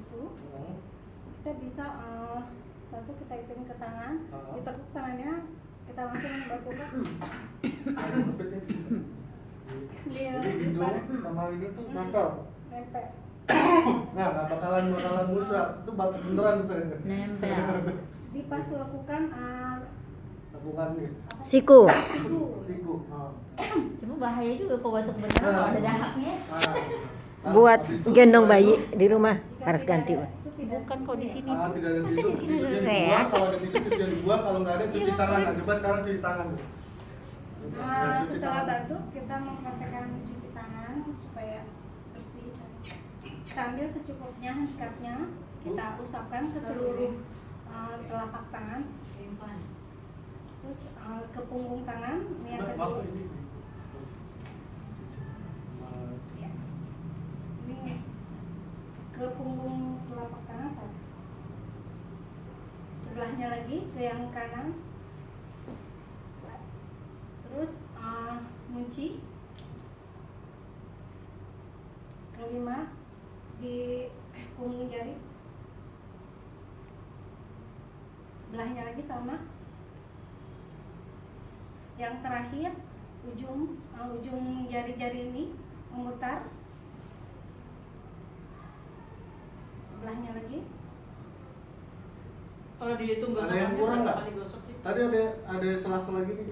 tisu, kita bisa satu kita hitung ke tangan, ditekuk tangannya, kita langsung bantu Jadi pas sama ini tuh nempel. nempel. Nah, nggak bakalan muncrat, itu batu beneran saya. Nempel. Di pas lakukan Tabungan nih. Siku. Siku. Cuma bahaya juga kalau batuk beneran kalau ada dahaknya. Buat gendong bayi di rumah harus ganti. Bukan kok di sini. Tidak ada tisu, tisunya dibuang. Kalau ada tisu, tisunya dibuang. Kalau nggak ada, cuci tangan. Nah, coba sekarang cuci tangan. Setelah batuk, kita mempraktekkan cuci tangan supaya bersih. Kita ambil secukupnya handskapnya, kita usapkan ke seluruh telapak tangan, terus ke punggung tangan. Ini yang kedua. Ya. Ini ke punggung telapak tangan satu. Sebelahnya lagi ke yang kanan. Terus munci. Kelima di punggung jari. Sebelahnya lagi sama. Yang terakhir ujung jari-jari ini memutar. Sebelahnya lagi. Kalau dihitung Ada yang kurang nggak? Tadi ada sela-sela gini.